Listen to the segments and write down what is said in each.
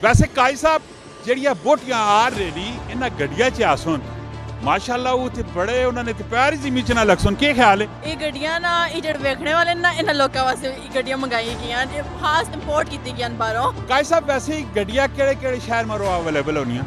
वैसे काई साहब ਜਿਹੜੀਆਂ ਬੋਟੀਆਂ ਆਲਰੇਡੀ ਇਹਨਾਂ ਗੱਡੀਆਂ 'ਚ ਆਸਨ ਮਾਸ਼ਾਅੱਲਾ ਉਹ ਤੇ ਬੜੇ ਉਹਨਾਂ ਨੇ ਤੇ ਪਿਆਰੀ ਜੀ ਮਿਚਣਾ ਲਕਸਨ ਕੀ ਖਿਆਲ ਹੈ ਇਹ ਗੱਡੀਆਂ ਨਾ ਇਹ ਜਿਹੜੇ ਵੇਖਣੇ ਵਾਲੇ ਨਾ ਇਹਨਾਂ ਲੋਕਾਂ ਵਾਸਤੇ ਇਹ ਗੱਡੀਆਂ ਮੰਗਾਈ ਗਈਆਂ ਜੇ ਖਾਸ ਇੰਪੋਰਟ ਕੀਤੀ ਗਈਆਂ ਬਾਹਰੋਂ ਕਾਈ ਸਾਹਿਬ ਵੈਸੇ ਹੀ ਗੱਡੀਆਂ ਕਿਹੜੇ ਸ਼ਹਿਰ ਮਰੋ ਅਵੇਲੇਬਲ ਹੋਣੀਆਂ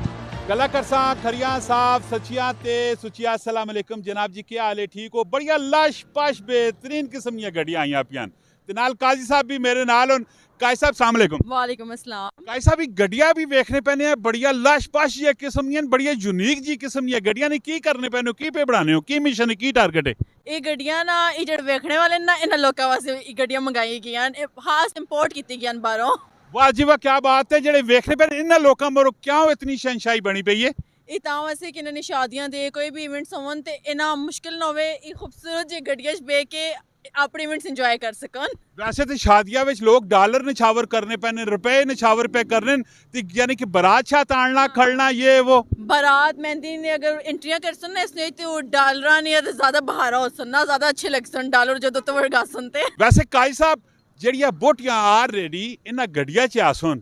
गला करसा खरियां साहब सचिया ते सुचिया अस्सलाम वालेकुम जनाब जी क्या हाल है ठीक हो बढ़िया लश पश बेहतरीन किस्म दी गड्डियां आईयां पियां ते नाल काजी साहब भी मेरे नाल हुन काजी साहब अस्सलाम वालेकुम वालेकुम अस्सलाम काजी साहब गड्डियां भी देखने पैने हैं बढ़िया लश पश जी किस्म दी बढ़िया यूनिक जी किस्म दी गड्डियां ने की करने पैने की पे बनाने हो की मिशन है की टारगेट है ਇਹ ਗੱਡੀਆਂ ਨਾ ਇਹ ਜਿਹੜੇ ਵੇਖਣੇ ਵਾਲੇ ਨਾ ਇਹਨਾਂ ਲੋਕਾਂ ਵਾਸਤੇ ਇਹ ਗੱਡੀਆਂ ਮੰਗਾਈ ਗਈਆਂ ਇਹ ਖਾਸ ਇੰਪੋਰਟ ਕੀਤੀ ਗਈਆਂ ਬਾਹਰੋਂ वाह जी वाह क्या बात है जेडे वेखने पे इन्हां लोकां मरो क्यों इतनी शहनशाही बनी पई है ਇਹ ਤਾਂ ਵੈਸੇ ਕਿ ਇਹਨਾਂ ਨੇ ਸ਼ਾਦੀਆਂ ਦੇ ਕੋਈ ਵੀ ਇਵੈਂਟਸ ਹੋਣ ਤੇ ਇਹਨਾਂ ਮੁਸ਼ਕਿਲ ਨਾ ਹੋਵੇ ਇਹ ਖੂਬਸੂਰਤ ਜਿਹੀ ਗੱਡੀਆਂ 'ਚ ਬਹਿ ਕੇ ਆਪਣੇ ਇਵੈਂਟਸ ਇੰਜੋਏ ਕਰ ਸਕਣ वैसे तो शादियां विच लोग डॉलर निछावर करने पैने रुपए निछावर पे करने ते यानी कि बारात छा ताड़ना खड़ना ये वो बारात मेहंदी ने अगर एंट्रियां कर सन ना इसने तो डॉलर ने ज्यादा बहारा हो सन ना ज्यादा अच्छे लग सन डॉलर जो तो वर्गा सन ते वैसे काई साहब ਜਿਹੜੀਆਂ ਬੋਟੀਆਂ ਆਲਰੇਡੀ ਇਹਨਾਂ ਗੱਡੀਆਂ 'ਚ ਆਸਨ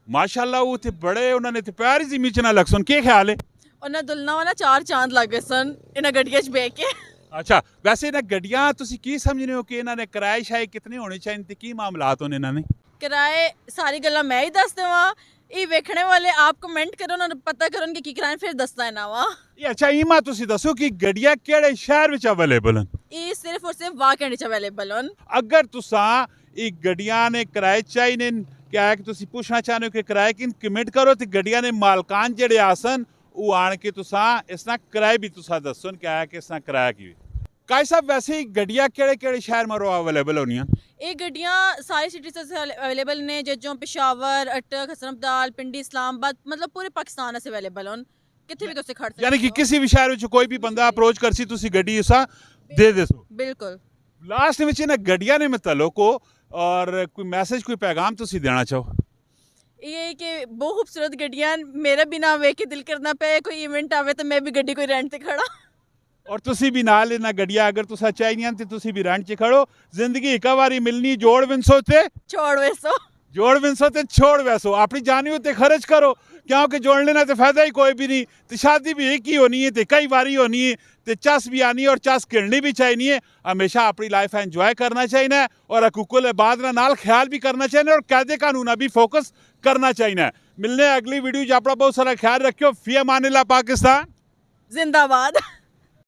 ਮਾਸ਼ਾਅੱਲਾ ਉਹ ਤੇ ਬੜੇ ਉਹਨਾਂ ਨੇ ਤੇ ਪਿਆਰੀ ਜੀ ਮਿਚਣਾ ਲਕਸਨ ਕੀ ਖਿਆਲ ਹੈ ਉਹਨਾਂ ਦੁਲਨਾ ਵਾਲਾ ਚਾਰ ਚਾਂਦ ਲੱਗ ਗਏ ਸਨ ਇਹਨਾਂ ਗੱਡੀਆਂ 'ਚ ਬਹਿ ਕੇ ਅੱਛਾ ਵੈਸੇ ਇਹਨਾਂ ਗੱਡੀਆਂ ਤੁਸੀਂ ਕੀ ਸਮਝਦੇ ਹੋ ਕਿ ਇਹਨਾਂ ਨੇ ਕਿਰਾਏ ਸ਼ਾਇਦ ਕਿੰਨੇ ਹੋਣੇ ਚਾਹੀਦੇ ਤੇ ਕੀ ਮਾਮਲਾਤ ਹੋਣ ਇਹਨਾਂ ਨੇ ਕਿਰਾਏ ਸਾਰੀ ਗੱਲਾਂ ਮੈਂ ਹੀ ਦੱਸ ਦੇਵਾਂ ਇਹ ਵੇਖਣੇ ਵਾਲੇ ਆਪ ਕਮੈਂਟ ਕਰਨ ਉਹਨਾਂ ਨੂੰ ਪਤਾ ਕਰਨਗੇ ਕੀ ਕਿਰਾਏ ਫਿਰ ਦੱਸਦਾ ਨਾ ਵਾ ਇਹ ਅੱਛਾ ਇਮਾ ਤੁਸੀਂ ਦੱਸੋ ਕਿ ਗੱਡੀਆਂ ਕਿਹੜੇ ਸ਼ਹਿਰ ਵਿੱਚ ਅਵੇਲੇਬਲ ਹਨ ਇਹ ਸਿਰਫ ਔਰ ਸਿਰਫ ਵਾਕੰਡ 'ਚ ਅਵੇਲੇਬਲ ਹਨ ਅਗਰ ਤੁਸੀਂ ਇਹ ਗੱਡੀਆਂ ਨੇ ਕਿਰਾਏ ਚਾਹੀਦੇ ਕਿਆ ਹੈ ਕਿ ਤੁਸੀਂ ਪੁੱਛਣਾ ਚਾਹੁੰਦੇ ਹੋ ਕਿ ਕਿਰਾਏ ਕਿਨ ਕਮਿਟ ਕਰੋ ਤੇ ਗੱਡੀਆਂ ਨੇ ਮਾਲਕਾਨ ਜਿਹੜੇ ਆਸਨ ਉਹ ਆਣ ਕੇ ਤੁਸੀਂ ਇਸ ਨਾਲ ਕਿਰਾਏ ਵੀ ਤੁਸੀਂ ਦੱਸੋ ਕਿਆ ਹੈ ਕਿ ਇਸ ਨਾਲ ਕਿਰਾਇਆ ਕੀ ਕਾਈ ਸਾਹਿਬ ਵੈਸੇ ਹੀ ਗੱਡੀਆਂ ਕਿਹੜੇ ਸ਼ਹਿਰ ਮਰੋ ਅਵੇਲੇਬਲ ਹੋਣੀਆਂ ਇਹ ਗੱਡੀਆਂ ਸਾਰੀ ਸਿਟੀਜ਼ ਤੇ ਅਵੇਲੇਬਲ ਨੇ ਜਿੱਜੋਂ ਪਿਸ਼ਾਵਰ ਅਟਕ ਹਸਨ ਅਬਦਾਲ ਪਿੰਡੀ ਇਸਲਾਮਾਬਾਦ ਮਤਲਬ ਪੂਰੇ ਪਾਕਿਸਤਾਨ ਸੇ ਅਵੇਲੇਬਲ ਹਨ ਕਿੱਥੇ ਵੀ ਤੁਸੀਂ ਖੜ ਸਕਦੇ ਯਾਨੀ ਕਿ ਕਿਸੇ ਵੀ ਸ਼ਹਿਰ ਵਿੱਚ ਕੋਈ ਵੀ ਬੰਦਾ ਅਪਰੋਚ ਕਰਸੀ ਤੁਸੀਂ ਗੱਡੀ ਉਸਾ ਦੇ ਦੇਸੋ ਬਿਲਕੁਲ ਲਾਸਟ ਵਿੱਚ ਇਹਨਾਂ ਗੱਡੀਆਂ ਨੇ ਮਤਲਬ ਕੋ और कोई मैसेज कोई पैगाम तुसी देना चाहो ये कि बहुत खूबसूरत गड्डियां मेरा भी ना वेख के दिल करना पे कोई इवेंट आवे तो मैं भी गड्डी कोई रेंट ते खड़ा और तुसी भी नाल इन्हां गड्डियां अगर तुसा चाहिए ते तुसी भी रेंट च खड़ो जिंदगी एक बारी मिलनी जोड़ विंसो ते छोड़ वैसो जोड़ विंसो ते छोड़ वैसो अपनी जानी उत्ते खर्च करो क्योंकि जोड़ने ना तो फायदा ही कोई भी नहीं तो शादी भी एक ही होनी है तो कई बारी होनी है तो चस भी आनी है और चस खिलनी भी चाहिए हमेशा अपनी लाइफ एंजॉय करना चाहिए और हकूकुल इबाद नाल ख्याल भी करना चाहिए और कायदे कानून भी फोकस करना चाहिए मिलने अगली वीडियो अपना बहुत सारा ख्याल रखियो फी अमान अल्लाह पाकिस्तान जिंदाबाद।